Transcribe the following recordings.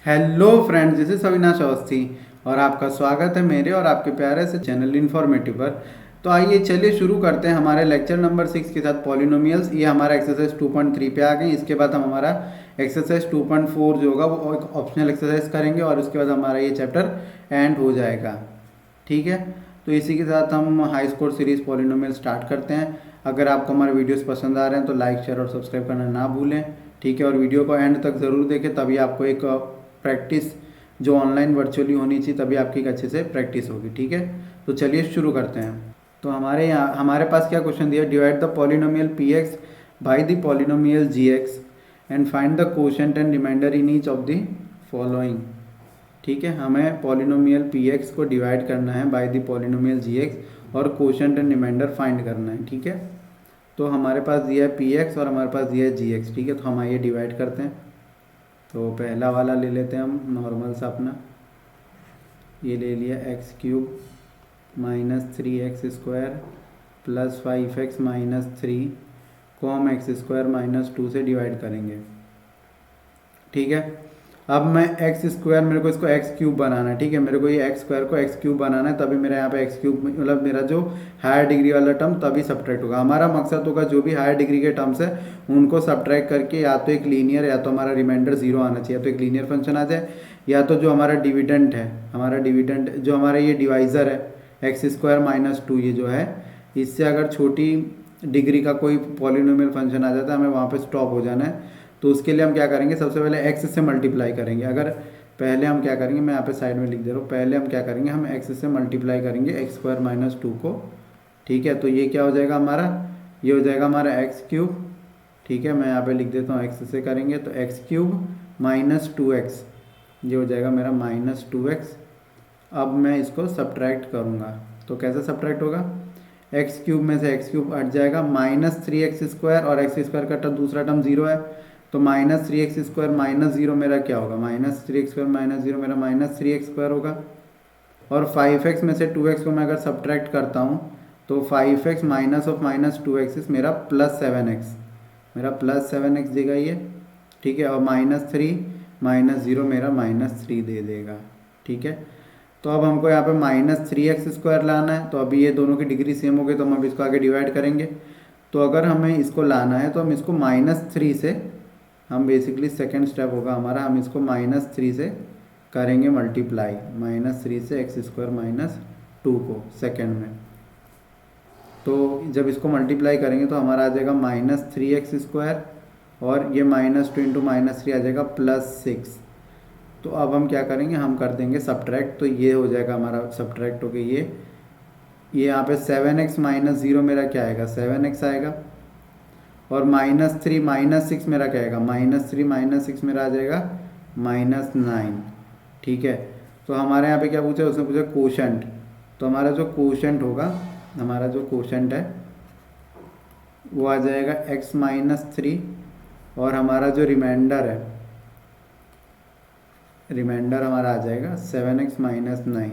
Hello friends, this is Avinash Awasthi और आपका स्वागत है मेरे और आपके प्यारे से चैनल इन्फॉर्मेटिव पर। तो आइए चलिए शुरू करते हैं हमारे लेक्चर नंबर 6 के साथ पॉलिनोमियल्स। ये हमारा एक्सरसाइज 2.3 पे आ गए। इसके बाद हम हमारा एक्सरसाइज 2.4 जो होगा वो एक ऑप्शनल एक्सरसाइज करेंगे और उसके बाद हमारा ये चैप्टर एंड हो जाएगा। ठीक है, तो इसी के साथ हम high score series polynomial start करते हैं। अगर आपको हमारे वीडियोस पसंद आ रहे हैं तो लाइक शेयर और सब्सक्राइब करना ना भूलें। ठीक है, और वीडियो को एंड तक ज़रूर देखें, तभी आपको एक प्रैक्टिस जो ऑनलाइन वर्चुअली होनी चाहिए, तभी आपकी एक अच्छे से प्रैक्टिस होगी। ठीक है, तो चलिए शुरू करते हैं। तो हमारे पास क्या क्वेश्चन दिया, divide the polynomial p x by the polynomial g x and find the quotient and remainder in each of the following. ठीक है, हमें पॉलिनोमियल पी एक्स को डिवाइड करना है by the polynomial g x और quotient and remainder find करना है। ठीक है, तो हमारे पास दिया है पी एक्स और हमारे पास दिया है जी एक्स। ठीक है, तो हम आइए डिवाइड करते हैं। तो पहला वाला ले लेते हैं हम नॉर्मल सा अपना, ये ले लिया x cube minus 3x² plus 5x minus 3 com x² minus 2 से डिवाइड करेंगे। ठीक है, अब मैं x², मेरे को इसको x क्यूब बनाना है। ठीक है, मेरे को ये x² को x क्यूब बनाना है, तभी मेरा यहाँ पे x क्यूब मतलब मेरा जो हायर डिग्री वाला टर्म तभी सब्ट्रैक्ट होगा। हमारा मकसद होगा जो भी हायर डिग्री के टर्म्स है उनको सब्ट्रैक्ट करके या तो एक लीनियर या तो हमारा रिमाइंडर 0 आना चाहिए, या तो एक लीनियर फंक्शन आ जाए, या तो जो हमारा डिविडेंट है, हमारा डिविडेंट जो हमारा ये डिवाइज़र है x² माइनस 2, ये जो है इससे अगर छोटी डिग्री का कोई पॉलिनोमियल फंक्शन आ जाता है हमें वहाँ पे स्टॉप हो जाना है। तो उसके लिए हम क्या करेंगे, सबसे पहले x से मल्टीप्लाई करेंगे। अगर पहले हम क्या करेंगे, मैं यहाँ पे साइड में लिख दे रहा हूँ, पहले हम क्या करेंगे, हम x से मल्टीप्लाई करेंगे x² माइनस 2 को। ठीक है, तो ये क्या हो जाएगा हमारा, ये हो जाएगा हमारा x क्यूब। ठीक है, मैं यहाँ पे लिख देता हूँ x से करेंगे तो x क्यूब माइनस 2x, ये हो जाएगा मेरा माइनस 2x। अब मैं इसको सब्ट्रैक्ट करूँगा, तो कैसे सब्ट्रैक्ट होगा, एक्स क्यूब में से एक्स क्यूब हट जाएगा, माइनस 3x² और x² का टर्म दूसरा टर्म 0 है, तो माइनस 3x² माइनस 0 मेरा क्या होगा, माइनस 3x² माइनस 0 मेरा माइनस 3x² होगा। और 5x में से 2x को मैं अगर सब्ट्रैक्ट करता हूँ तो 5x minus of minus 2x मेरा प्लस 7x, मेरा प्लस 7x देगा ये। ठीक है, और माइनस 3 माइनस 0 मेरा माइनस 3 दे देगा। ठीक है, तो अब हमको यहाँ पे माइनस 3x² लाना है, तो अभी ये दोनों की डिग्री सेम हो गई तो हम अब इसको आगे डिवाइड करेंगे। तो अगर हमें इसको लाना है तो हम इसको -3 से, हम बेसिकली सेकेंड स्टेप होगा हमारा, हम इसको -3 से करेंगे मल्टीप्लाई, -3 से x² माइनस 2 को सेकेंड में। तो जब इसको मल्टीप्लाई करेंगे तो हमारा आ जाएगा -3x² और ये -2 इंटू -3 आ जाएगा +6। तो अब हम क्या करेंगे, हम कर देंगे सब्ट्रैक्ट, तो ये हो जाएगा हमारा सब्ट्रैक्ट हो गया ये यहाँ पे 7x माइनस 0 मेरा क्या आएगा, 7x आएगा, और -3 माइनस 6 मेरा क्या आएगा, -3 माइनस 6 मेरा आ जाएगा -9। ठीक है, तो हमारे यहाँ पे क्या पूछा, उसने पूछा कोशेंट, तो हमारा जो कोशेंट होगा, हमारा जो कोशेंट है वो आ जाएगा x माइनस 3, और हमारा जो रिमाइंडर है, रिमाइंडर हमारा आ जाएगा 7x माइनस 9।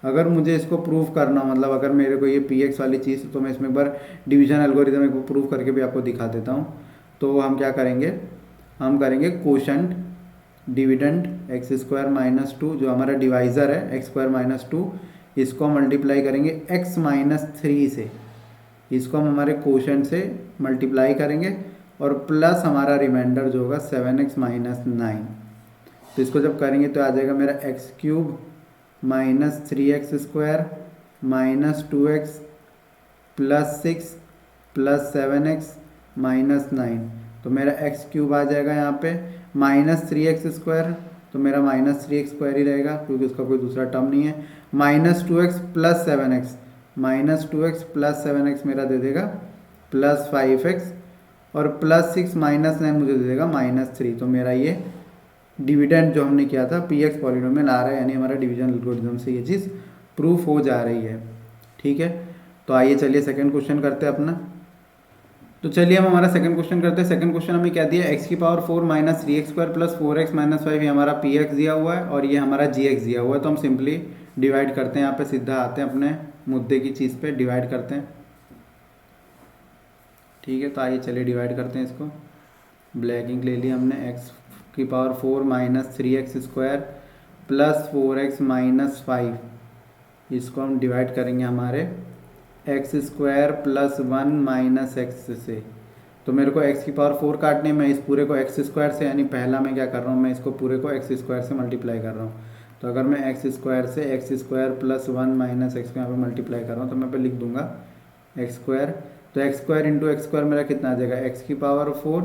अगर मुझे इसको प्रूव करना, मतलब अगर मेरे को ये पी एक्स वाली चीज़, तो मैं इसमें एक बार डिवीजन एल्गोरिथम एक प्रूव करके भी आपको दिखा देता हूँ। तो हम क्या करेंगे, हम करेंगे कोशेंट डिविडेंट x² माइनस 2, जो हमारा डिवाइज़र है x² माइनस 2, इसको मल्टीप्लाई करेंगे x माइनस 3 से, इसको हम हमारे कोशेंट से मल्टीप्लाई करेंगे, और प्लस हमारा रिमाइंडर जो होगा 7x माइनस 9। तो इसको जब करेंगे तो आ जाएगा मेरा x cube minus 3x² minus 2x plus 6 plus 7x minus 9। तो मेरा एक्स क्यूब आ जाएगा यहाँ पे -3x², तो मेरा -3x² ही रहेगा क्योंकि उसका कोई दूसरा टर्म नहीं है, -2x plus 7x, -2x plus 7x मेरा दे देगा प्लस 5x, और प्लस 6 माइनस 9 मुझे दे देगा -3। तो मेरा ये डिविडेंड जो हमने किया था पी एक्स पॉलिनोमियल आ रहा है, यानी हमारा डिवीजन एल्गोरिथम से ये चीज़ प्रूफ हो जा रही है। ठीक है, तो आइए चलिए सेकंड क्वेश्चन करते हैं अपना। तो चलिए हम हमारा सेकंड क्वेश्चन करते हैं। सेकंड क्वेश्चन हमें क्या दिया, x की power 4 minus 3x² plus 4x minus 5, ये हमारा पी एक्स दिया हुआ है और ये हमारा जी एक्स दिया हुआ है। तो हम सिंपली डिवाइड करते हैं, यहाँ पे सीधा आते हैं अपने मुद्दे की चीज़ पे, डिवाइड करते हैं। ठीक है, तो आइए चलिए डिवाइड करते हैं इसको। ब्लैक इंक ले लिया हमने, एक्स की power 4 minus 3x² plus 4x minus 5, इसको हम डिवाइड करेंगे हमारे x² प्लस 1 माइनस x से। तो मेरे को x की पावर 4 काटने में इस पूरे को x² से, यानी पहला मैं क्या कर रहा हूँ, मैं इसको पूरे को x² से मल्टीप्लाई कर रहा हूँ। तो अगर मैं x² से x² प्लस 1 माइनस x को यहाँ पे मल्टीप्लाई कर रहा हूँ तो मैं पे लिख दूंगा x²। तो x² इंटू x² मेरा कितना आ जाएगा, x की पावर 4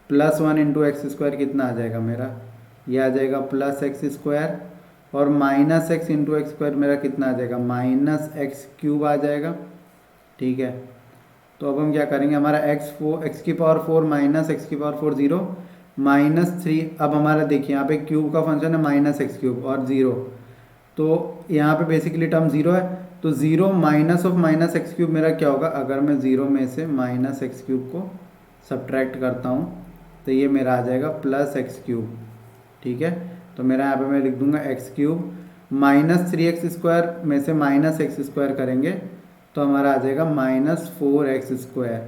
प्लस 1 इंटू x² कितना आ जाएगा मेरा, ये आ जाएगा प्लस x², और माइनस x इंटू x² मेरा कितना आ जाएगा, माइनस x³ आ जाएगा। ठीक है, तो अब हम क्या करेंगे, हमारा x की पावर 4 माइनस x की पावर 4 0 माइनस 3। अब हमारा देखिए यहाँ पे क्यूब का फंक्शन है माइनस x³ और 0, तो यहाँ पे बेसिकली टर्म 0 है, तो 0 माइनस ऑफ माइनस x³ मेरा क्या होगा, अगर मैं 0 में से माइनस x³ को सब्ट्रैक्ट करता हूँ तो ये मेरा आ जाएगा प्लस x³। ठीक है, तो मेरा यहाँ पे मैं लिख दूंगा x³ माइनस 3x² में से माइनस x² करेंगे तो हमारा आ जाएगा माइनस 4x²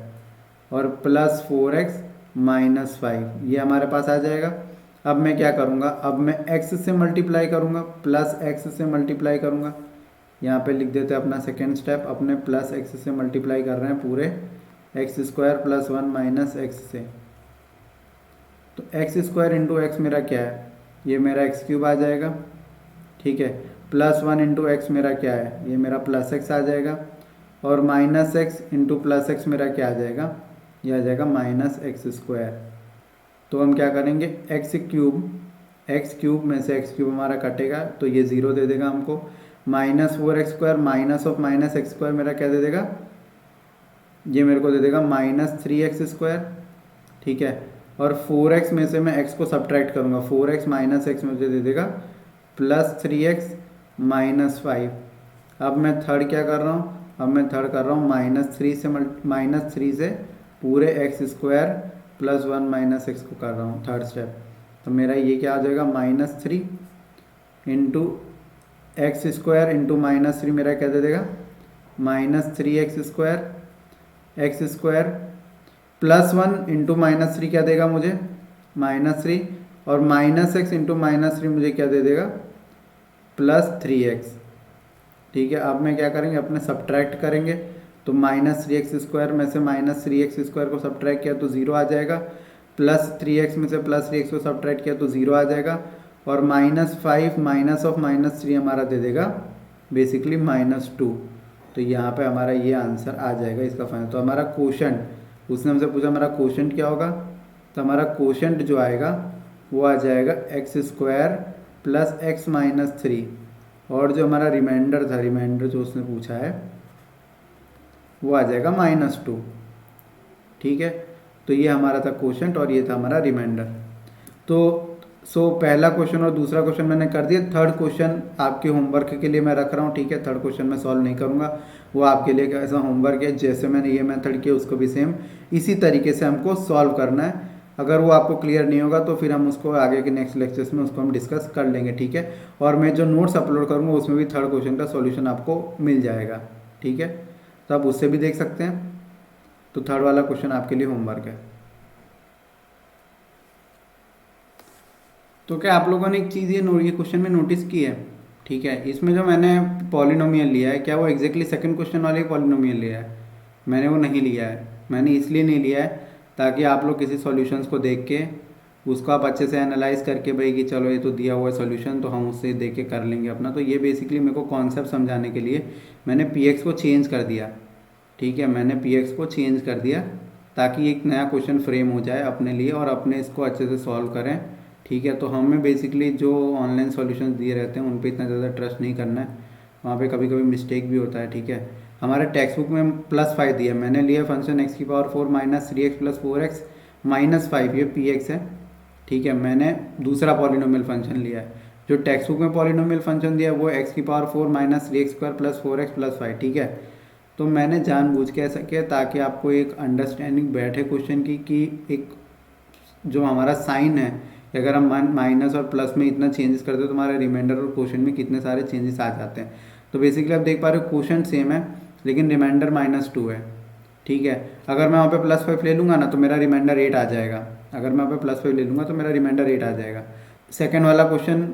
और प्लस 4x माइनस 5, ये हमारे पास आ जाएगा। अब मैं क्या करूँगा, अब मैं x से मल्टीप्लाई करूँगा, प्लस x से मल्टीप्लाई करूँगा। यहाँ पे लिख देते हैं अपना सेकेंड स्टेप, अपने प्लस x से मल्टीप्लाई कर रहे हैं पूरे x² प्लस 1 माइनस x से। तो x² इंटू एक्स मेरा क्या है, ये मेरा x³ आ जाएगा। ठीक है, प्लस 1 इंटू एक्स मेरा क्या है, ये मेरा प्लस x आ जाएगा, और minus x into plus x मेरा क्या आ जाएगा, ये आ जाएगा माइनस x²। तो हम क्या करेंगे, x³ में से x³ हमारा कटेगा तो ये 0 दे देगा हमको, minus 4x² minus of minus x² मेरा क्या दे देगा, ये मेरे को दे देगा माइनस 3x²। ठीक है, और 4x में से मैं x को सब्ट्रैक्ट करूँगा, 4x माइनस x मुझे दे देगा प्लस 3x माइनस 5। अब मैं थर्ड क्या कर रहा हूँ, अब मैं थर्ड कर रहा हूँ माइनस 3 से पूरे x² प्लस 1 माइनस x को कर रहा हूँ थर्ड स्टेप। तो मेरा ये क्या आ जाएगा, minus 3 into x² into minus 3 मेरा क्या दे देगा, minus 3x² x² plus 1 into minus 3 क्या देगा मुझे, माइनस 3, और माइनस x इंटू माइनस 3 मुझे क्या दे देगा, प्लस 3x। ठीक है, अब मैं क्या करेंगे, अपने सब्ट्रैक्ट करेंगे, तो माइनस 3x² में से माइनस 3x² को सब्ट्रैक्ट किया तो 0 आ जाएगा, प्लस 3x में से प्लस 3x को सब्ट्रैक्ट किया तो 0 आ जाएगा, और माइनस 5 माइनस ऑफ माइनस 3 हमारा दे देगा बेसिकली माइनस 2। तो यहाँ पे हमारा ये आंसर आ जाएगा इसका फाइनल। तो हमारा क्वोशंट, उसने हमसे पूछा हमारा क्वोशंट क्या होगा, तो हमारा क्वोशंट जो आएगा वो आ जाएगा x² प्लस x माइनस 3, और जो हमारा रिमाइंडर था, रिमाइंडर जो उसने पूछा है वो आ जाएगा माइनस 2। ठीक है, तो ये हमारा था क्वोशंट और ये था हमारा रिमाइंडर। तो पहला क्वेश्चन और दूसरा क्वेश्चन मैंने कर दिया, थर्ड क्वेश्चन आपके होमवर्क के लिए मैं रख रहा हूँ। ठीक है, थर्ड क्वेश्चन मैं सॉल्व नहीं करूँगा, वो आपके लिए ऐसा होमवर्क है, जैसे मैंने ये मेथड किया उसको भी सेम इसी तरीके से हमको सॉल्व करना है। अगर वो आपको क्लियर नहीं होगा तो फिर हम उसको आगे के नेक्स्ट लेक्चर्स में उसको हम डिस्कस कर लेंगे। ठीक है, और मैं जो नोट्स अपलोड करूँगा उसमें भी थर्ड क्वेश्चन का सॉल्यूशन आपको मिल जाएगा। ठीक है, तो आप उससे भी देख सकते हैं। तो थर्ड वाला क्वेश्चन आपके लिए होमवर्क है। तो क्या आप लोगों ने एक चीज़ ये क्वेश्चन में नोटिस की है, ठीक है, इसमें जो मैंने पॉलिनोमियल लिया है, क्या वो एग्जैक्टली सेकंड क्वेश्चन वाले पॉलिनोमियल लिया है? मैंने वो नहीं लिया है। मैंने इसलिए नहीं लिया है ताकि आप लोग किसी सॉल्यूशंस को देख के उसको आप अच्छे से एनालाइज करके भाई कि चलो ये तो दिया हुआ है सॉल्यूशन तो हम उससे देख के कर लेंगे अपना। तो ये बेसिकली मेरे को कॉन्सेप्ट समझाने के लिए मैंने px को चेंज कर दिया। ठीक है, मैंने px को चेंज कर दिया ताकि एक नया क्वेश्चन फ्रेम हो जाए अपने लिए और अपने इसको अच्छे से सॉल्व करें। ठीक है, तो हमें बेसिकली जो ऑनलाइन सॉल्यूशंस दिए रहते हैं उन पे इतना ज़्यादा ट्रस्ट नहीं करना है, वहाँ पे कभी कभी मिस्टेक भी होता है। ठीक है, हमारे टेक्स्ट बुक में +5 दिया, मैंने लिया फंक्शन x की power 4 minus 3x plus 4x minus 5, ये px है। ठीक है, मैंने दूसरा पॉलिनोमियल फंक्शन लिया है। जो टेक्स्ट बुक में पॉलिनोमियल फंक्शन दिया है वो x की power 4 minus 3x² plus 4x plus 5। ठीक है, तो मैंने जानबूझ के ऐसा किया ताकि आपको एक अंडरस्टैंडिंग बैठे क्वेश्चन की कि एक जो हमारा साइन है, अगर हम माइनस और प्लस में इतना चेंजेस करते हो तो हमारे रिमाइंडर और क्वोशंट में कितने सारे चेंजेस आ जाते हैं। तो बेसिकली आप देख पा रहे हो क्वोशंट सेम है लेकिन रिमाइंडर -2 है। ठीक है, अगर मैं वहाँ पे +5 ले लूँगा ना तो मेरा रिमाइंडर 8 आ जाएगा। अगर मैं यहाँ पे +5 ले लूँगा तो मेरा रिमाइंडर 8 आ जाएगा। सेकेंड वाला क्वेश्चन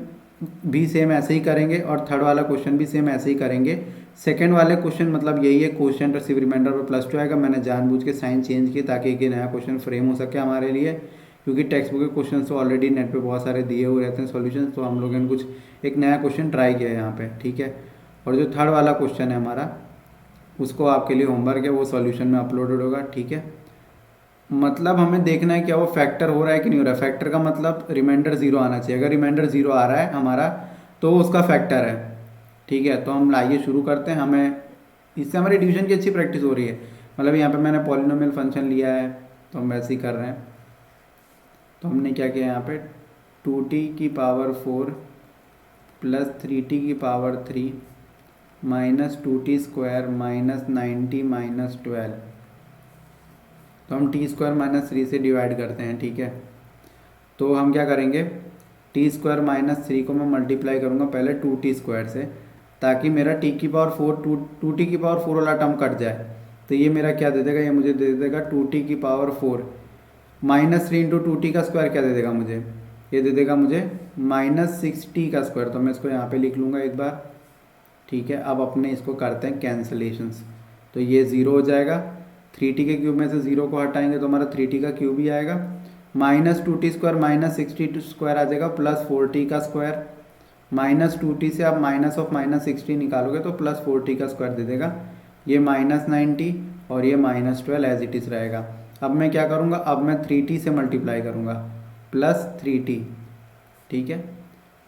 भी सेम ऐसे ही करेंगे और थर्ड वाला क्वेश्चन भी सेम ऐसे ही करेंगे। सेकेंड वाले क्वेश्चन मतलब यही है, क्वेश्चन रिसीव रिमाइंडर पर +2 आएगा। मैंने जानबूझ के साइन चेंज किए ताकि एक नया क्वेश्चन फ्रेम हो सके हमारे लिए, क्योंकि टेक्स्ट बुक के क्वेश्चन तो ऑलरेडी नेट पे बहुत सारे दिए हुए रहते हैं सॉल्यूशन, तो हम लोगों ने कुछ एक नया क्वेश्चन ट्राई किया है यहाँ पे, ठीक है। और जो थर्ड वाला क्वेश्चन है हमारा, उसको आपके लिए होमवर्क है, वो सॉल्यूशन में अपलोडेड होगा, ठीक है। मतलब हमें देखना है क्या वो फैक्टर हो रहा है कि नहीं हो रहा है। फैक्टर का मतलब रिमाइंडर 0 आना चाहिए। अगर रिमाइंडर 0 आ रहा है हमारा तो वो उसका फैक्टर है, ठीक है। तो हम लाइए शुरू करते हैं। हमें इससे हमारी डिवीजन की अच्छी प्रैक्टिस हो रही है। मतलब यहाँ पे मैंने पॉलिनोमियल फंक्शन लिया है तो हम वैसे ही कर रहे हैं। तो हमने क्या किया यहाँ पे 2t की पावर 4 प्लस 3t की power 3 minus 2t square minus 90 minus 12, तो हम टी स्क्वायर माइनस 3 से डिवाइड करते हैं, ठीक है। तो हम क्या करेंगे, टी स्क्वायर माइनस 3 को मैं मल्टीप्लाई करूँगा पहले 2t स्क्वायर से, ताकि मेरा t की पावर 4 टू टी की पावर 4 वाला टर्म कट जाए। तो ये मेरा क्या दे देगा, ये मुझे दे देगा 2t की पावर 4 माइनस 3 इंटू 2t का स्क्वायर क्या दे देगा मुझे, ये दे देगा मुझे माइनस 6t का स्क्वायर। तो मैं इसको यहाँ पे लिख लूँगा एक बार, ठीक है। अब अपने इसको करते हैं कैंसलेशंस, तो ये 0 हो जाएगा। 3t के क्यूब में से 0 को हटाएंगे तो हमारा 3t का क्यूब ही आएगा। Minus 2t square minus 6t square आ जाएगा प्लस 4t का स्क्वायर। माइनस 2t से आप माइनस ऑफ माइनस 6t निकालोगे तो प्लस 4t का स्क्वायर दे देगा। ये माइनस 9t और ये माइनस 12 एज इट इज़ रहेगा। अब मैं क्या करूँगा, अब मैं 3t से मल्टीप्लाई करूँगा प्लस 3t, ठीक है।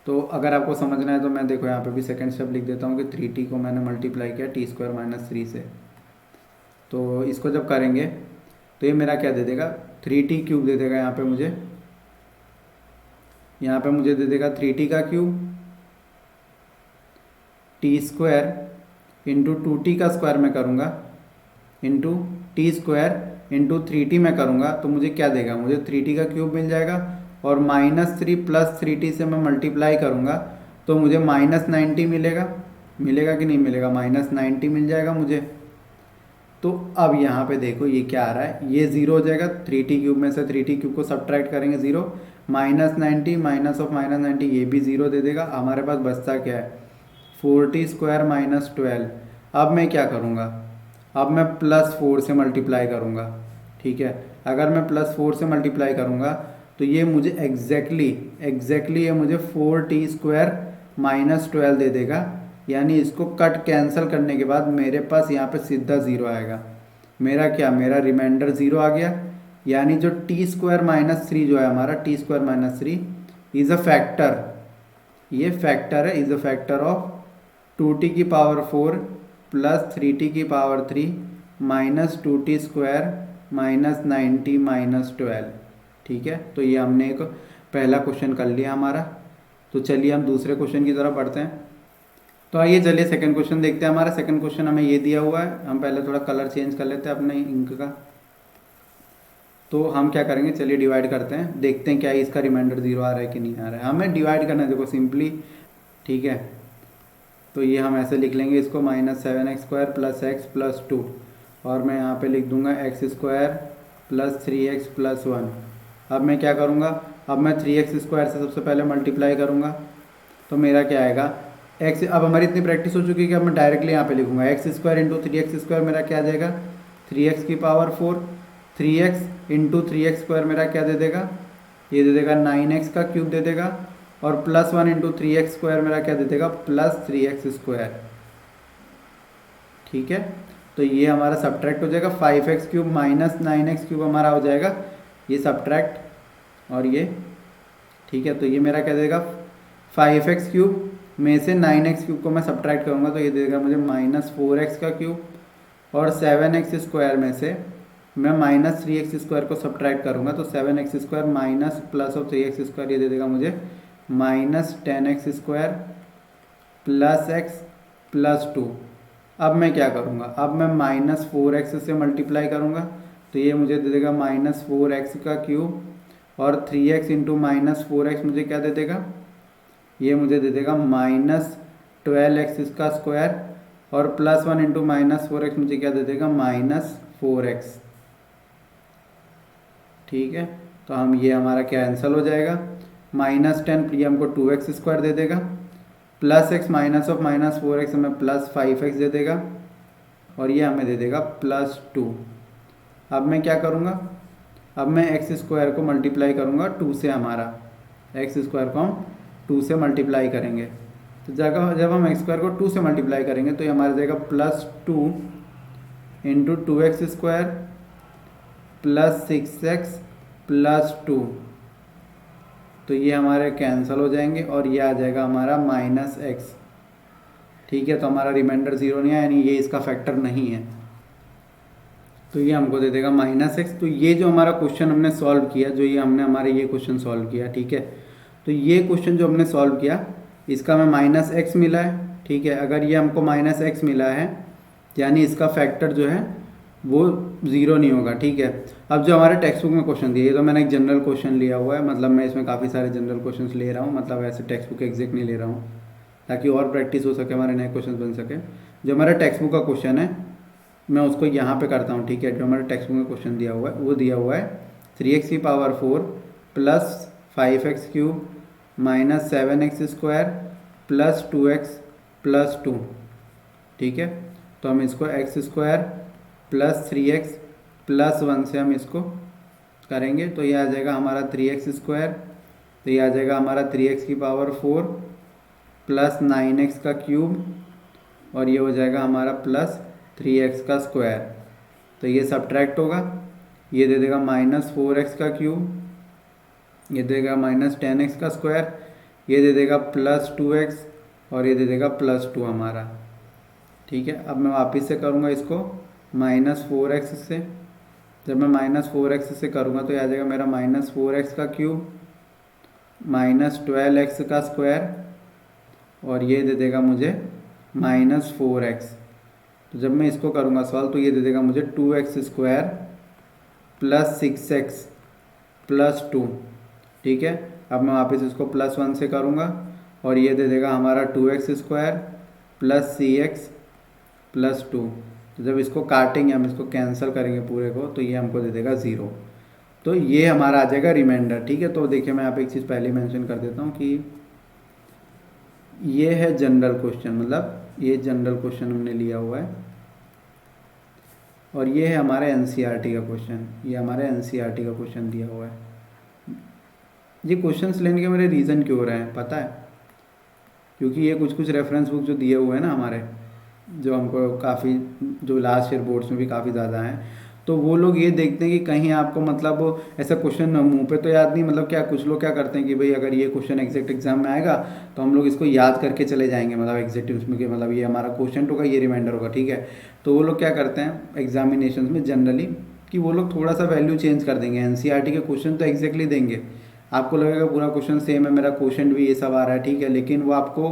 तो अगर आपको समझना है तो मैं देखो यहाँ पे भी सेकंड स्टेप लिख देता हूँ कि 3t को मैंने मल्टीप्लाई किया टी स्क्वायर माइनस 3 से। तो इसको जब करेंगे तो ये मेरा क्या दे देगा, 3t क्यूब दे देगा। यहाँ पे मुझे दे देगा 3t का cube T square into 2t का स्क्वायर मैं करूँगा into T square into 3t मैं करूँगा तो मुझे क्या देगा, मुझे 3t का क्यूब मिल जाएगा। और माइनस 3 प्लस 3t से मैं मल्टीप्लाई करूँगा तो मुझे माइनस 90 मिलेगा कि नहीं मिलेगा, माइनस 90 मिल जाएगा मुझे। तो अब यहाँ पे देखो ये क्या आ रहा है, ये 0 हो जाएगा। 3t क्यूब में से 3t क्यूब को सब्ट्रैक्ट करेंगे 0, माइनस 90 माइनस ऑफ माइनस 90 ये भी 0 दे देगा। हमारे पास बचता क्या है, 4t स्क्वायर माइनस 12। अब मैं क्या करूँगा, अब मैं प्लस 4 से मल्टीप्लाई करूँगा, ठीक है। अगर मैं प्लस 4 से मल्टीप्लाई करूँगा तो ये मुझे एग्जैक्टली ये मुझे 4t स्क्वायर माइनस 12 दे देगा। यानी इसको कट कैंसिल करने के बाद मेरे पास यहाँ पे सीधा 0 आएगा। मेरा रिमाइंडर 0 आ गया। यानी जो टी स्क्वायर माइनस 3 जो है हमारा, T square minus 3 is a factor, ये फैक्टर है, is a factor of 2t की पावर 4 प्लस 3t की power 3 minus 2t square minus 90 minus 12, ठीक है। तो ये हमने एक पहला क्वेश्चन कर लिया हमारा। तो चलिए हम दूसरे क्वेश्चन की तरफ बढ़ते हैं। तो आइए चलिए सेकंड क्वेश्चन देखते हैं। हमारा सेकंड क्वेश्चन हमें ये दिया हुआ है। हम पहले थोड़ा कलर चेंज कर लेते हैं अपने इंक का। तो हम क्या करेंगे, चलिए डिवाइड करते हैं, देखते हैं क्या इसका रिमाइंडर 0 आ रहा है कि नहीं आ रहा है। हमें डिवाइड करना है देखो सिंपली, ठीक है। तो ये हम ऐसे लिख लेंगे इसको, -7x square plus x plus 2, और मैं यहाँ पे लिख दूंगा x square plus 3x plus 1। अब मैं क्या करूँगा, अब मैं 3x स्क्वायर से सबसे पहले मल्टीप्लाई करूँगा तो मेरा क्या आएगा x। अब हमारी इतनी प्रैक्टिस हो चुकी है कि अब मैं डायरेक्टली यहाँ पे लिखूँगा x square into 3x square, मेरा क्या आ जाएगा 3x की power 4। 3x into 3x square मेरा क्या दे देगा, ये दे देगा 9x का क्यूब दे देगा। और प्लस 1 इंटू 3x स्क्वायर मेरा क्या दे देगा, प्लस 3x स्क्वायर, ठीक है। तो ये हमारा सब्ट्रैक्ट हो जाएगा। 5x cube minus 9x cube हमारा हो जाएगा ये सब्ट्रैक्ट, और ये, ठीक है। तो ये मेरा क्या देगा, 5x क्यूब में से 9x क्यूब को मैं सब्ट्रैक्ट करूँगा तो ये देगा मुझे -4x का क्यूब। और 7x स्क्वायर में से मैं -3x स्क्वायर को सब्ट्रैक्ट करूँगा तो 7x square minus plus of 3x square ये दे देगा मुझे -10x square plus x plus 2। अब मैं क्या करूँगा, अब मैं -4x से मल्टीप्लाई करूँगा तो ये मुझे दे देगा -4x का क्यूब। और 3x इंटू -4x मुझे क्या दे देगा, ये मुझे दे देगा -12x का स्क्वायर। और प्लस 1 इंटू -4x मुझे क्या दे देगा, -4x, ठीक है। तो हम ये हमारा कैंसिल हो जाएगा। -10 ये हमको 2x² दे देगा, प्लस x -4x हमें +5x दे देगा, और ये हमें दे देगा +2। अब मैं क्या करूँगा, अब मैं x² को मल्टीप्लाई करूँगा 2 से, हमारा x² को हम 2 से मल्टीप्लाई करेंगे। तो जब हम x² को 2 से मल्टीप्लाई करेंगे तो ये हमारा जाएगा +2 × 2x² + 6x +2। तो ये हमारे कैंसिल हो जाएंगे और ये आ जाएगा हमारा -x। ठीक है, तो हमारा रिमाइंडर 0 नहीं आया, यानी ये इसका फैक्टर नहीं है, तो ये हमको दे देगा -x। तो ये जो हमारा क्वेश्चन हमने सॉल्व किया, जो ये हमने हमारे ये क्वेश्चन सॉल्व किया, ठीक है, तो ये क्वेश्चन जो हमने सॉल्व किया इसका हमें -x मिला है। ठीक है, अगर ये हमको -x मिला है यानी इसका फैक्टर जो है वो 0 नहीं होगा। ठीक है, अब जो हमारे टेक्स्ट बुक में क्वेश्चन दिए, ये तो मैंने एक जनरल क्वेश्चन लिया हुआ है, मतलब मैं इसमें काफ़ी सारे जनरल क्वेश्चन ले रहा हूँ, मतलब ऐसे टेक्स्ट बुक एग्जैक्ट नहीं ले रहा हूँ, ताकि और प्रैक्टिस हो सके, हमारे नए क्वेश्चन बन सके। जो हमारा टेक्स्ट बुक का क्वेश्चन है मैं उसको यहाँ पे करता हूँ। ठीक है, जो हमारे टेक्स्ट बुक में क्वेश्चन दिया हुआ है वो दिया हुआ है 3x⁴ + 5x³ - 7x² + 2x + 2। ठीक है, तो हम इसको x² + 3x + 1 से हम इसको करेंगे, तो ये आ जाएगा हमारा 3x², तो ये आ जाएगा हमारा 3x⁴ + 9x³, और ये हो जाएगा हमारा +3x²। तो ये सब्ट्रैक्ट होगा, ये दे देगा -4x³, ये देगा -10x², ये दे देगा +2x, और ये दे देगा +2 हमारा। ठीक है, अब मैं वापस से करूँगा इसको -4x से। जब मैं -4x से करूँगा तो ये आ जाएगा मेरा -4x³ -12x², और ये दे देगा मुझे -4x। तो जब मैं इसको करूँगा सॉल्व तो ये दे देगा मुझे 2x² + 6x + 2। ठीक है, अब मैं वापस इसको +1 से करूँगा और ये दे देगा हमारा 2x² + cx + 2। तो जब इसको काटेंगे, हम इसको कैंसिल करेंगे पूरे को, तो ये हमको दे देगा 0। तो ये हमारा आ जाएगा रिमाइंडर। ठीक है, तो देखिए मैं यहाँ पे एक चीज़ पहले मेंशन कर देता हूँ कि ये है जनरल क्वेश्चन, मतलब ये जनरल क्वेश्चन हमने लिया हुआ है, और ये है हमारे एनसीईआरटी का क्वेश्चन, ये हमारे एनसीईआरटी का क्वेश्चन दिया हुआ है। ये क्वेश्चंस लेने के मेरे रीज़न क्यों हो रहे हैं पता है, क्योंकि ये कुछ रेफरेंस बुक जो दिए हुए हैं ना हमारे, जो हमको काफ़ी, जो लास्ट ईयर बोर्ड्स में भी काफ़ी ज़्यादा हैं, तो वो लोग ये देखते हैं कि कहीं आपको मतलब ऐसा क्वेश्चन मुंह पे तो याद नहीं, मतलब क्या कुछ लोग क्या करते हैं कि भाई अगर ये क्वेश्चन एग्जैक्ट एग्जाम में आएगा तो हम लोग इसको याद करके चले जाएंगे, मतलब एग्जैक्ट उसमें कि मतलब ये हमारा क्वेश्चन होगा, ये रिमाइंडर होगा। ठीक है, तो वो लोग क्या करते हैं एग्जामिनेशन में जनरली कि वो लोग थोड़ा सा वैल्यू चेंज कर देंगे। एनसीईआरटी के क्वेश्चन तो एग्जैक्टली देंगे, आपको लगेगा पूरा क्वेश्चन सेम है, मेरा क्वेश्चन भी ये सब आ रहा है, ठीक है, लेकिन वो आपको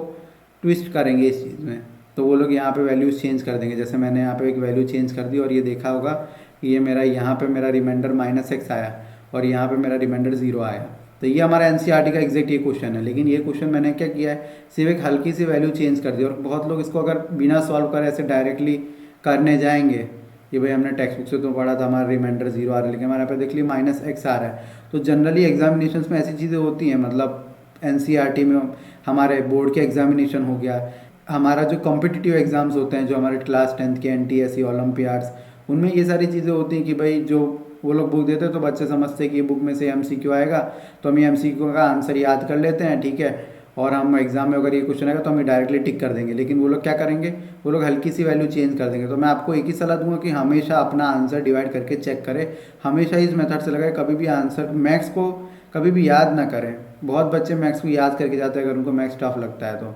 ट्विस्ट करेंगे इस चीज़ में। तो वो लोग यहाँ पे वैल्यूज़ चेंज कर देंगे, जैसे मैंने यहाँ पे एक वैल्यू चेंज कर दी और ये देखा होगा कि ये मेरा यहाँ पे मेरा रिमाइंडर -x आया और यहाँ पे मेरा रिमाइंडर 0 आया। तो ये हमारा एनसीईआरटी का एग्जैक्ट ये क्वेश्चन है, लेकिन ये क्वेश्चन मैंने क्या किया है, सिर्फ एक हल्की सी वैल्यू चेंज कर दी, और बहुत लोग इसको अगर बिना सॉल्व करे ऐसे डायरेक्टली करने जाएंगे कि भाई हमने टेक्स्ट बुक से तो पढ़ा था हमारा रिमाइंडर 0 आ रहा है, लेकिन हमारे यहाँ पे देख ली -x आ रहा है। तो जनरली एग्जामिनेशन में ऐसी चीज़ें होती हैं, मतलब एनसीईआरटी में हमारे बोर्ड के एग्जामिनेशन हो गया, हमारा जो कॉम्पिटिटिव एग्ज़ाम्स होते हैं, जो हमारे क्लास 10th के NTSE ओलंपियाड्स, उनमें ये सारी चीज़ें होती हैं कि भाई जो वो लोग बुक देते हैं तो बच्चे समझते हैं कि बुक में से MCQ आएगा, तो हम ये MCQ का आंसर याद कर लेते हैं, ठीक है, और हम एग्जाम में अगर ये क्वेश्चन आएगा तो हम डायरेक्टली टिक कर देंगे। लेकिन वो लोग क्या करेंगे, वो लोग हल्की सी वैल्यू चेंज कर देंगे। तो मैं आपको एक ही सलाह दूंगा कि हमेशा अपना आंसर डिवाइड करके चेक करें, हमेशा इस मेथड से लगाए, कभी भी आंसर मैथ्स को कभी भी याद ना करें। बहुत बच्चे मैथ्स को याद करके जाते हैं अगर उनको मैथ्स टफ लगता है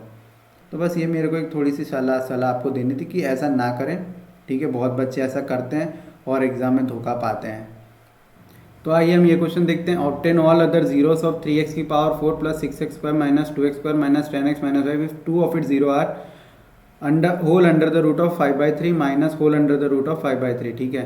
तो बस ये मेरे को एक थोड़ी सी सलाह आपको देनी थी कि ऐसा ना करें, ठीक है। बहुत बच्चे ऐसा करते हैं और एग्ज़ाम में धोखा पाते हैं। तो आइए हम ये क्वेश्चन देखते हैं। Obtain all other zeros of 3x⁴ + 6x² - 2x² - 10x - 5 if 2 of its 0 are whole under the root of 5/3 minus whole under the root of 5/3, ठीक है।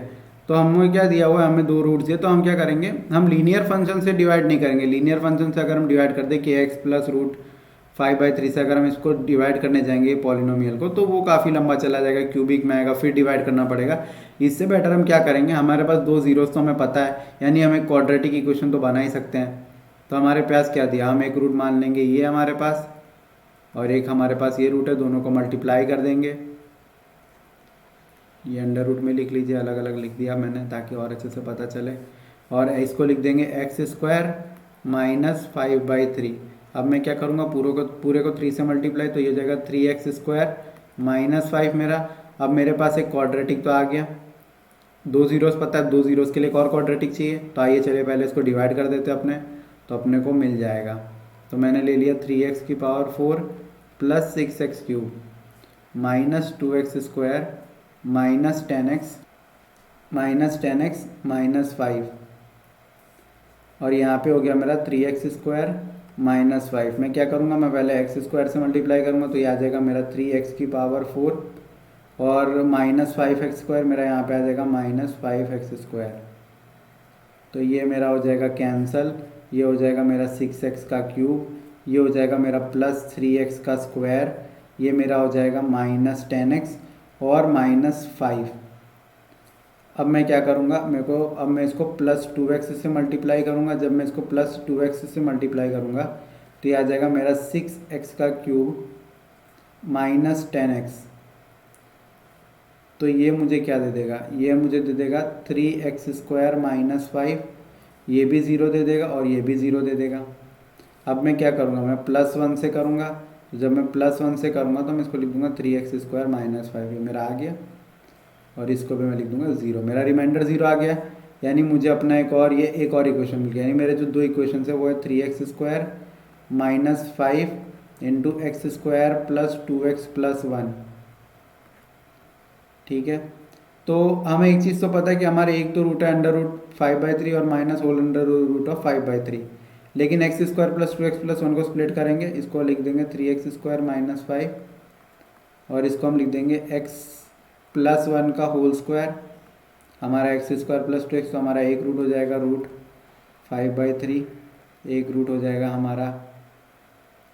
तो हमें क्या दिया हुआ है, हमें दो रूट्स दिए, तो हम क्या करेंगे, हम लीनियर फंक्शन से डिवाइड नहीं करेंगे। लीनियर फंक्शन से अगर हम डिवाइड कर दें kx + 5/3 से अगर हम इसको डिवाइड करने जाएंगे पॉलिनोमियल को तो वो काफ़ी लंबा चला जाएगा, क्यूबिक में आएगा, फिर डिवाइड करना पड़ेगा। इससे बेटर हम क्या करेंगे, हमारे पास दो जीरोस तो हमें पता है, यानी हम एक क्वाड्रेटिक इक्वेशन तो बना ही सकते हैं। तो हमारे पास क्या दिया, हम एक रूट मान लेंगे ये हमारे पास, और एक हमारे पास ये रूट है, दोनों को मल्टीप्लाई कर देंगे। ये अंडर रूट में लिख लीजिए, अलग अलग लिख दिया मैंने ताकि और अच्छे से पता चले। और इसको लिख देंगे x² माइनस 5/3। अब मैं क्या करूँगा, पूरे को 3 से मल्टीप्लाई, तो ये हो जाएगा 3x² माइनस 5 मेरा। अब मेरे पास एक क्वाड्रेटिक तो आ गया, दो जीरोस पता है, दो जीरोस के लिए एक और क्वाड्रेटिक चाहिए। तो आइए चलिए पहले इसको डिवाइड कर देते हैं अपने, तो अपने को मिल जाएगा। तो मैंने ले लिया 3x⁴ plus 6x³ minus 2x² minus 10x minus 5, और यहाँ पे हो गया मेरा 3x² माइनस 5। मैं क्या करूँगा, मैं पहले x² से मल्टीप्लाई करूँगा, तो ये आ जाएगा मेरा 3x⁴ और माइनस 5x² मेरा यहाँ पे आ जाएगा माइनस 5x²। तो ये मेरा हो जाएगा कैंसल, ये हो जाएगा मेरा 6x³, ये हो जाएगा मेरा प्लस 3x², ये मेरा हो जाएगा माइनस 10x और माइनस 5। अब मैं क्या करूँगा, अब मैं इसको प्लस 2x से मल्टीप्लाई करूँगा। जब मैं इसको प्लस 2x से मल्टीप्लाई करूँगा तो ये आ जाएगा मेरा 6x³ माइनस 10x। तो ये मुझे क्या दे देगा, ये मुझे दे देगा 3x² माइनस 5, ये भी ज़ीरो दे देगा और ये भी ज़ीरो दे देगा। अब मैं क्या करूँगा, मैं +1 से करूँगा। तो जब मैं +1 से करूँगा तो मैं इसको लिख दूँगा 3x² माइनस 5, ये मेरा आ गया, और इसको भी मैं लिख दूँगा 0। मेरा रिमाइंडर 0 आ गया, यानी मुझे अपना एक और इक्वेशन मिल गया। यानी मेरे जो दो इक्वेशन है वो है 3x² minus 5 into x² plus 2x plus 1। ठीक है, तो हमें एक चीज़ तो पता है कि हमारे एक तो रूट है √5/3 और minus whole under root of 5/3, लेकिन x² प्लस 2x प्लस 1 को स्प्लिट करेंगे, इसको लिख देंगे 3x² माइनस 5, और इसको हम लिख देंगे x प्लस 1 का होल स्क्वायर। हमारा x² प्लस 2x तो हमारा एक रूट हो जाएगा √5/3, एक रूट हो जाएगा हमारा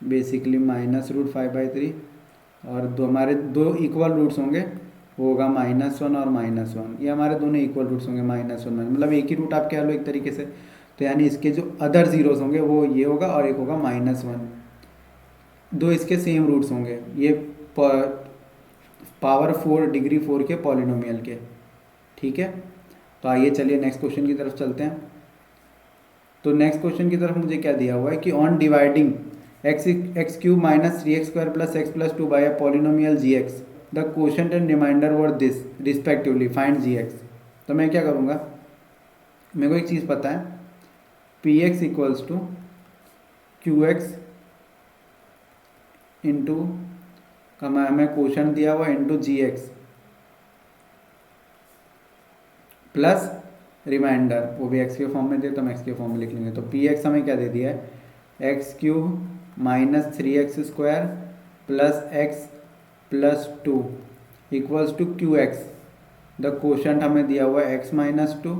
बेसिकली माइनस √5/3, और हमारे दो इक्वल रूट्स होंगे, वो होगा -1 और -1। ये हमारे दोनों इक्वल रूट्स होंगे, -1 मतलब एक ही रूट आप कह लो एक तरीके से। तो यानी इसके जो अदर जीरोस होंगे वो ये होगा और एक होगा -1। दो इसके सेम रूट्स होंगे, ये पावर 4 डिग्री 4 के पॉलिनोमियल के। ठीक है, तो आइए चलिए नेक्स्ट क्वेश्चन की तरफ चलते हैं। तो नेक्स्ट क्वेश्चन की तरफ मुझे क्या दिया हुआ है कि on dividing x³ minus 3x² plus x plus 2 by a polynomial gx the quotient and remainder were this respectively find gx। तो मैं क्या करूँगा, मेरे को एक चीज़ पता है, px equals to qx into हमें क्वोशंट दिया हुआ इंटू gx प्लस रिमाइंडर, वो भी x के फॉर्म में दे तो हम x के फॉर्म में लिख लेंगे। तो px हमें क्या दे दिया है, x³ minus 3x² plus x plus 2 equals to qx। The quotient हमें दिया हुआ है x माइनस 2,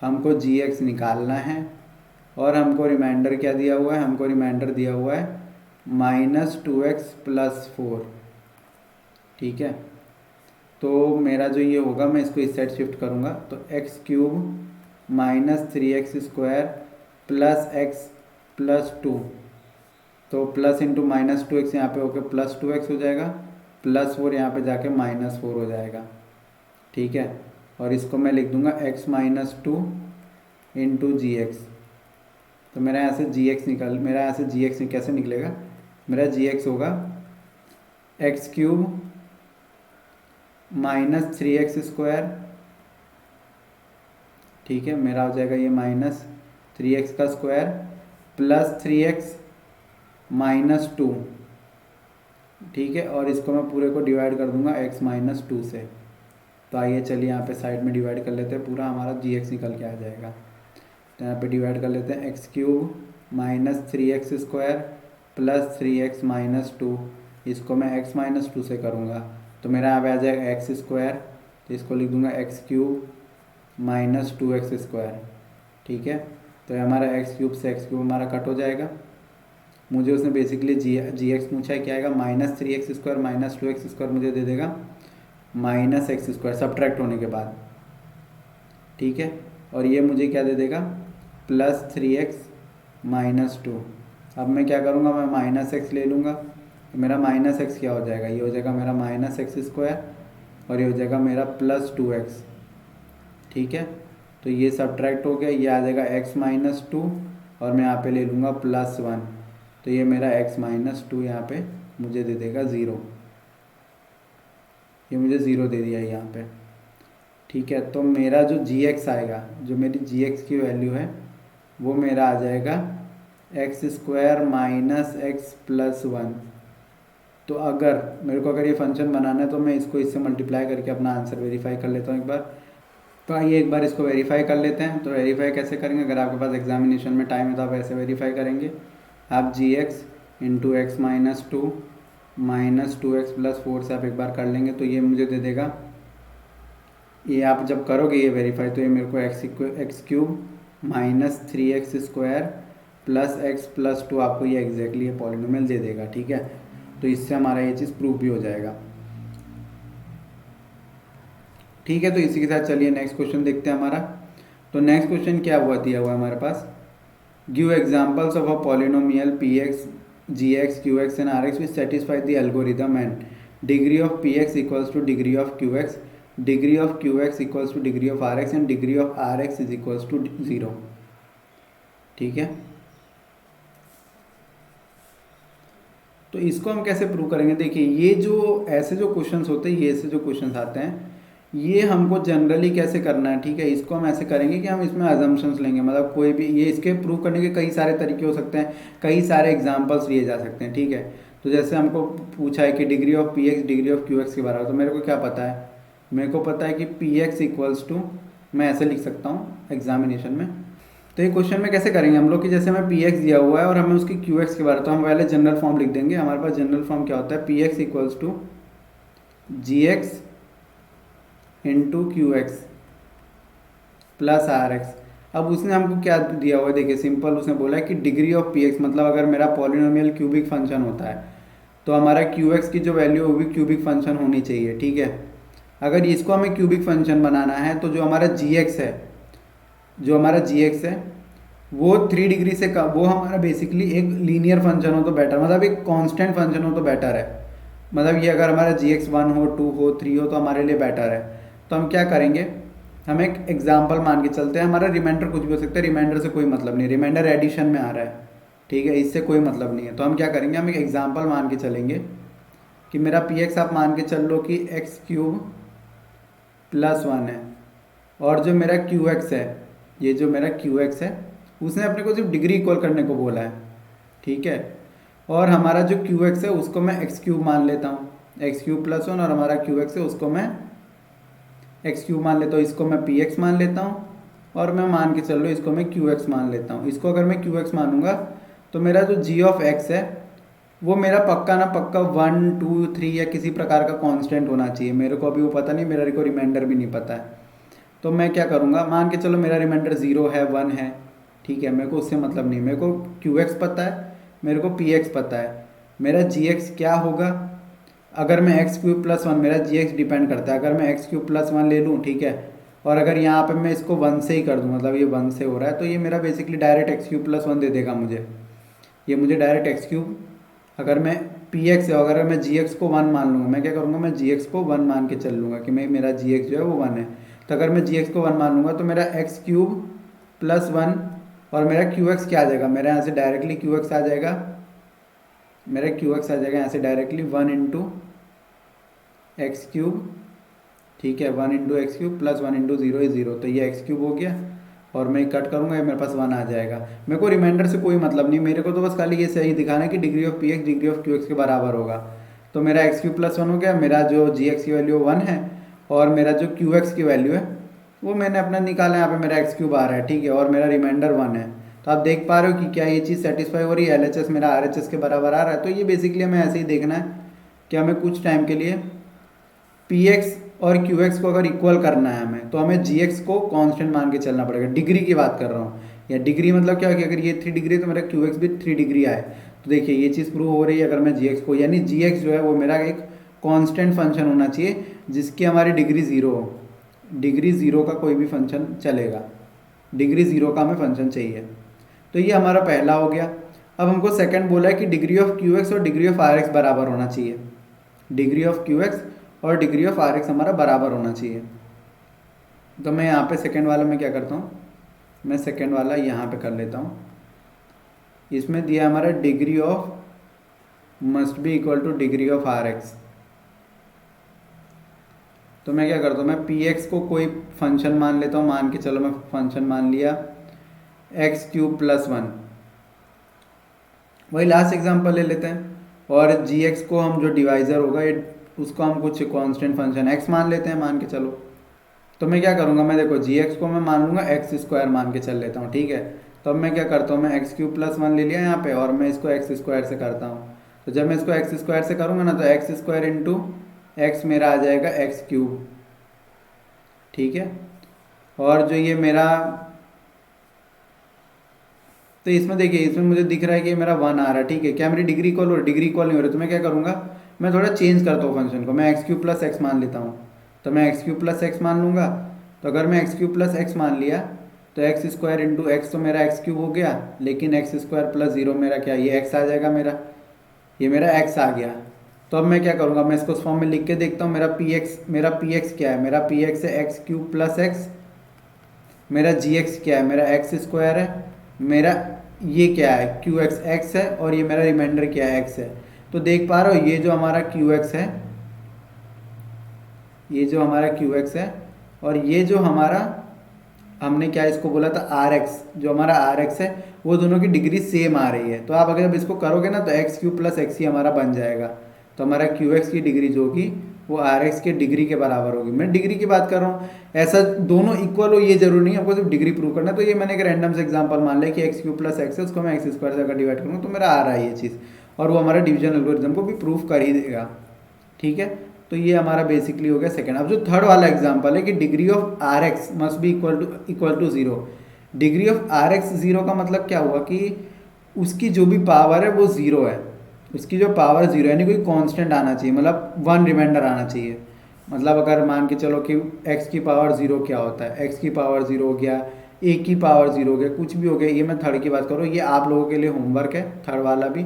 हमको gx निकालना है, और हमको रिमाइंडर क्या दिया हुआ है, हमको रिमाइंडर दिया हुआ है -2x प्लस 4। ठीक है, तो मेरा जो ये होगा मैं इसको इस साइड शिफ्ट करूँगा, तो x³ minus 3x² plus x plus 2, तो प्लस इंटू -2x यहाँ पे होकर प्लस 2x हो जाएगा, प्लस 4 यहाँ पे जाके -4 हो जाएगा। ठीक है, और इसको मैं लिख दूंगा x माइनस 2 इंटू gx। तो मेरा यहाँ से gx कैसे निकलेगा, मेरा gx होगा x³ माइनस 3x²। ठीक है, मेरा हो जाएगा ये -3x का स्क्वायर प्लस 3x माइनस 2। ठीक है, और इसको मैं पूरे को डिवाइड कर दूंगा x माइनस 2 से। तो आइए चलिए यहाँ पे साइड में डिवाइड कर लेते हैं, पूरा हमारा gx निकल के आ जाएगा। तो यहाँ पे डिवाइड कर लेते हैं, x³ minus 3x² plus 3x minus 2, इसको मैं x माइनस 2 से करूँगा तो मेरा यहाँ पे आ जाएगा x², तो इसको लिख दूँगा x³ माइनस 2x²। ठीक है, तो हमारा x³ से x³ हमारा कट हो जाएगा, मुझे उसने बेसिकली जी एक्स पूछा है, क्या आएगा -3x² -2x² मुझे दे देगा -x², सब्ट्रैक्ट होने के बाद, ठीक है। और ये मुझे क्या दे देगा +3x - 2। अब मैं क्या करूँगा, मैं -x ले लूँगा, तो मेरा -x क्या हो जाएगा, ये हो जाएगा मेरा -x² और ये हो जाएगा मेरा +2x, ठीक है। तो ये सब्ट्रैक्ट हो गया, ये आ जाएगा x - 2 और मैं यहाँ पे ले लूँगा +1, तो ये मेरा x - 2 यहाँ पे मुझे दे देगा 0, ये मुझे 0 दे दिया यहाँ पे, ठीक है। तो मेरा जो gx आएगा, जो मेरी gx की वैल्यू है, वो मेरा आ जाएगा x² - x + 1। तो अगर मेरे को ये फंक्शन बनाना है तो मैं इसको इससे मल्टीप्लाई करके अपना आंसर वेरीफाई कर लेता हूँ एक बार। तो आइए एक बार इसको वेरीफाई कर लेते हैं। तो वेरीफाई कैसे करेंगे, अगर आपके पास एग्जामिनेशन में टाइम है तो आप ऐसे वेरीफाई करेंगे, आप gx × x - 2 -2x + 4 से आप एक बार कर लेंगे, तो ये मुझे दे देगा, ये आप जब करोगे ये वेरीफाई, तो ये मेरे को x³ - 3x² + x + 2 आपको ये एग्जैक्टली ये पॉलिनोमियल दे देगा, ठीक है। तो इससे हमारा ये चीज़ प्रूव भी हो जाएगा, ठीक है। तो इसी के साथ चलिए नेक्स्ट क्वेश्चन देखते हैं हमारा। तो नेक्स्ट क्वेश्चन क्या हुआ, दिया हुआ है हमारे पास, give examples of a polynomial px gx qx and rx which satisfy the algorithm and degree of px equals to degree of qx, degree of qx equals to degree of rx and degree of rx is equals to 0, ठीक है। तो इसको हम कैसे prove करेंगे, देखिए ये जो ऐसे जो क्वेश्चंस होते हैं, ये ऐसे जो क्वेश्चंस आते हैं, ये हमको जनरली कैसे करना है, ठीक है। इसको हम ऐसे करेंगे कि हम इसमें अजम्पशंस लेंगे, मतलब कोई भी, ये इसके प्रूव करने के कई सारे तरीके हो सकते हैं, कई सारे एग्जांपल्स लिए जा सकते हैं, ठीक है। तो जैसे हमको पूछा है कि degree of px degree of qx के बराबर, तो मेरे को क्या पता है, मेरे को पता है कि px इक्वल्स टू, मैं ऐसे लिख सकता हूँ एग्जामिनेशन में। तो ये क्वेश्चन में कैसे करेंगे हम लोग कि जैसे हमें px दिया हुआ है और हमें उसकी qx के बारे, तो हम पहले जनरल फॉर्म लिख देंगे। हमारे पास जनरल फॉर्म क्या होता है, px equals to gx into qx plus rx। अब उसने हमको क्या दिया हुआ है, देखिए सिंपल, उसने बोला है कि डिग्री ऑफ px, मतलब अगर मेरा पॉलिनोमियल क्यूबिक फंक्शन होता है तो हमारा qx की जो वैल्यू है वो भी क्यूबिक फंक्शन होनी चाहिए, ठीक है। अगर इसको हमें क्यूबिक फंक्शन बनाना है तो जो हमारा gx है, जो हमारा gx है वो 3 डिग्री से कम, वो हमारा बेसिकली एक लीनियर फंक्शन हो तो बेटर, मतलब एक कांस्टेंट फंक्शन हो तो बेटर है। मतलब ये अगर हमारा gx 1 हो 2 हो 3 हो तो हमारे लिए बेटर है। तो हम क्या करेंगे, हम एक एग्जाम्पल मान के चलते हैं, हमारा रिमाइंडर कुछ भी हो सकता है, रिमाइंडर से कोई मतलब नहीं, रिमाइंडर एडिशन में आ रहा है, ठीक है, इससे कोई मतलब नहीं है। तो हम क्या करेंगे, हम एक एग्जाम्पल मान के चलेंगे कि मेरा px आप मान के चल लो कि x³ + 1 है, और जो मेरा qx है, ये जो मेरा qx है, उसने अपने को सिर्फ डिग्री इक्वल करने को बोला है, ठीक है। और हमारा जो qx है उसको मैं x³ मान लेता हूँ, x³ + 1, और हमारा qx है उसको मैं x³ मान लेता हूँ, इसको मैं px मान लेता हूँ, और मैं मान के चल रहा हूँ इसको मैं qx मान लेता हूँ। इसको अगर मैं qx मानूंगा तो मेरा जो g ऑफ x है वो मेरा पक्का ना पक्का 1 2 3 या किसी प्रकार का कांस्टेंट होना चाहिए। मेरे को अभी वो पता नहीं, मेरे को रिमाइंडर भी नहीं पता है। तो मैं क्या करूँगा, मान के चलो मेरा रिमाइंडर 0 है 1 है, ठीक है, मेरे को उससे मतलब नहीं, मेरे को qx पता है, मेरे को px पता है, मेरा gx क्या होगा, अगर मैं x³ + 1, मेरा gx डिपेंड करता है, अगर मैं x³ + 1 ले लूँ, ठीक है, और अगर यहाँ पे मैं इसको 1 से ही कर दूँ, मतलब ये 1 से हो रहा है, तो ये मेरा बेसिकली डायरेक्ट x³ + 1 दे देगा मुझे, ये मुझे डायरेक्ट x³, अगर मैं px है, अगर मैं gx को 1 मान लूँगा, मैं क्या करूँगा, मैं gx को 1 मान के चल लूँगा कि मैं, मेरा gx जो है वो 1 है। तो अगर मैं gx को 1 मान लूँगा तो मेरा x³ + 1 और मेरा qx क्या आ जाएगा, मेरा यहाँ से डायरेक्टली qx आ जाएगा, मेरा qx आ जाएगा यहाँ से डायरेक्टली 1 × x³, ठीक है, 1 × x³ + 1 × 0 is 0, तो ये x³ हो गया, और मैं कट करूँगा, ये मेरे पास 1 आ जाएगा। मेरे को रिमाइंडर से कोई मतलब नहीं, मेरे को तो बस खाली ये सही दिखाना है कि degree of px degree of qx के बराबर होगा। तो मेरा x³ + 1 हो गया, मेरा जो gx की वैल्यू 1 है, और मेरा जो qx की वैल्यू है वो मैंने अपना निकाला, यहाँ पे मेरा x³ आ रहा है, ठीक है, और मेरा रिमाइंडर 1 है। तो आप देख पा रहे हो कि क्या ये चीज़ सेटिस्फाई हो रही है, LHS मेरा RHS के बराबर आ रहा है। तो ये बेसिकली हमें ऐसे ही देखना है कि हमें कुछ टाइम के लिए px और qx को अगर इक्वल करना है हमें, तो हमें gx को कांस्टेंट मान के चलना पड़ेगा। डिग्री की बात कर रहा हूँ, या डिग्री मतलब क्या है कि अगर ये 3 डिग्री है तो मेरा qx भी 3 डिग्री आए, तो देखिए ये चीज़ प्रूव हो रही है। अगर मैं जी एक्स को, यानी जी एक्स जो है वो मेरा एक कांस्टेंट फंक्शन होना चाहिए जिसकी हमारी डिग्री ज़ीरो हो। डिग्री ज़ीरो का कोई भी फंक्शन चलेगा, डिग्री ज़ीरो का हमें फंक्शन चाहिए। तो ये हमारा पहला हो गया। अब हमको सेकंड बोला है कि डिग्री ऑफ क्यू एक्स और डिग्री ऑफ आर एक्स बराबर होना चाहिए। डिग्री ऑफ क्यू एक्स और डिग्री ऑफ आर एक्स हमारा बराबर होना चाहिए। तो मैं यहाँ पे सेकंड वाला में क्या करता हूँ, मैं सेकंड वाला यहाँ पे कर लेता हूँ। इसमें दिया हमारा degree of must be equal to degree of r x. तो मैं क्या करता हूँ, मैं पी एक्स को कोई फंक्शन मान लेता हूँ। मान के चलो मैं फंक्शन मान लिया एक्स क्यूब प्लस वन, वही लास्ट एग्जांपल ले लेते हैं। और जी एक्स को हम जो डिवाइज़र होगा ये उसको हम कुछ कांस्टेंट फंक्शन एक्स मान लेते हैं, मान के चलो। तो मैं क्या करूँगा, मैं देखो जी एक्स को मैं मान लूँगा एक्स स्क्वायर मान के चल लेता हूँ, ठीक है। तो अब मैं क्या करता हूँ, मैं एक्स क्यूब प्लस वन ले लिया यहाँ पे और मैं इसको एक्स स्क्वायर से करता हूँ। तो जब मैं इसको एक्स स्क्वायर से करूँगा ना तो एक्स स्क्वायर इंटू एक्स मेरा आ जाएगा एक्स क्यूब, ठीक है। और जो ये मेरा, तो इसमें देखिए इसमें मुझे दिख रहा है कि मेरा वन आ रहा है, ठीक है। क्या मेरी डिग्री इक्वल हो रही, डिग्री इक्वल नहीं हो रही। तो मैं क्या करूँगा, मैं थोड़ा चेंज करता हूँ फंक्शन को, मैं एक्स क्यूब प्लस एक्स मान लेता हूँ। तो मैं एक्स क्यूब प्लस एक्स मान लूँगा। तो अगर मैं एक्स क्यूब प्लस एक्स मान लिया तो एक्स स्क्वायर इंटू एक्स तो मेरा एक्स क्यूब हो गया, लेकिन एक्स स्क्वायर प्लस जीरो मेरा क्या, ये एक्स आ जाएगा मेरा, ये मेरा एक्स आ गया। तो अब मैं क्या करूँगा, मैं इसको उस फॉर्म में लिख के देखता हूँ। मेरा पी एक्स क्या है, मेरा पी एक्स है एक्स क्यूब प्लस एक्स। मेरा जी एक्स क्या है, मेरा एक्स स्क्वायर है। मेरा ये क्या है, क्यू एक्स एक्स है, और ये मेरा रिमाइंडर क्या है, एक्स है। तो देख पा रहे हो ये जो हमारा क्यू एक्स है, ये जो हमारा क्यू एक्स है, और ये जो हमारा हमने क्या इसको बोला था आर एक्स, जो हमारा आर एक्स है वो दोनों की डिग्री सेम आ रही है। तो आप अगर अब इसको करोगे ना तो एक्स क्यू प्लस एक्स ही हमारा बन जाएगा। तो हमारा क्यू एक्स की डिग्री जो होगी वो आर एक्स के डिग्री के बराबर होगी। मैं डिग्री की बात कर रहा हूँ, ऐसा दोनों इक्वल हो ये जरूरी नहीं है, आपको सिर्फ डिग्री प्रूव करना है। तो ये मैंने एक रैंडम से एग्जांपल मान लिया कि एक्स क्यू प्लस एक्स है, उसको मैं एक्स स्क्वायर से अगर डिवाइड करूँगा तो मेरा आ रहा है ये चीज़, और वो हमारा डिवीजन एल्गोरिथम को भी प्रूफ कर ही देगा, ठीक है। तो ये हमारा बेसिकली हो गया सेकंड। अब जो थर्ड वाला एग्जांपल है कि degree of r x must be equal to zero. Degree of r x zero का मतलब क्या हुआ कि उसकी जो भी पावर है वो जीरो है, उसकी जो पावर जीरो यानी कोई कांस्टेंट आना चाहिए, मतलब वन रिमाइंडर आना चाहिए। मतलब अगर मान के चलो कि एक्स की पावर जीरो क्या होता है, एक्स की पावर जीरो हो गया, ए की पावर जीरो हो गया, कुछ भी हो गया। ये मैं थर्ड की बात करूँ, ये आप लोगों के लिए होमवर्क है, थर्ड वाला भी।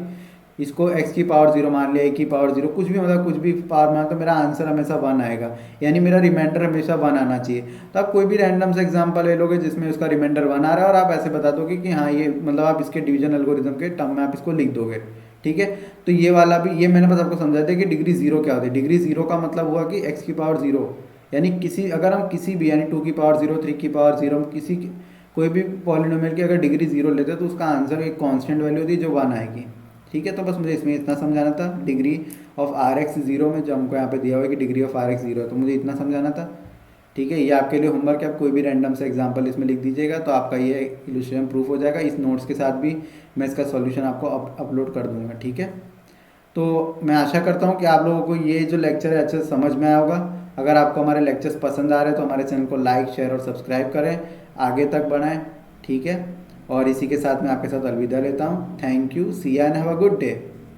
इसको x की पावर जीरो मान लिया, a की पावर जीरो, कुछ भी मतलब कुछ भी पावर मान, तो मेरा आंसर हमेशा वन आएगा, यानी मेरा रिमाइंडर हमेशा वन आना चाहिए। तो आप कोई भी रैंडम से एग्जांपल ले लोगे जिसमें उसका रिमाइंडर वन आ रहा है और आप ऐसे बता दोगे कि हाँ ये मतलब आप इसके डिवीजन एल्गोरिथम के टर्म में आप इसको लिख दोगे, ठीक है। तो ये वाला भी, ये मैंने बस आपको समझा दिया कि डिग्री जीरो क्या होती है। डिग्री जीरो का मतलब हुआ कि एक्स की पावर जीरो, यानी किसी अगर हम किसी भी यानी 2 की पावर जीरो, 3 की पावर जीरो, हम किसी कोई भी पॉलिनोमियल की अगर डिग्री जीरो लेते हैं तो उसका आंसर एक कांस्टेंट वैल्यू होती है जो वन आएगी, ठीक है। तो बस मुझे इसमें इतना समझाना था। Degree of r x zero में जो हमको यहाँ पे दिया हुआ है कि degree of r x zero है, तो मुझे इतना समझाना था, ठीक है। ये आपके लिए होमवर्क है, आप कोई भी रैंडम से एग्जांपल इसमें लिख दीजिएगा तो आपका ये इल्यूस्ट्रेशन प्रूफ हो जाएगा। इस नोट्स के साथ भी मैं इसका सॉल्यूशन आपको अपलोड कर दूंगा, ठीक है। तो मैं आशा करता हूँ कि आप लोगों को ये जो लेक्चर है अच्छे से समझ में आया होगा। अगर आपको हमारे लेक्चर्स पसंद आ रहे हैं तो हमारे चैनल को लाइक, शेयर और सब्सक्राइब करें, आगे तक बढ़ाएं, ठीक है। और इसी के साथ मैं आपके साथ अलविदा लेता हूँ। Thank you, see you and have a good day.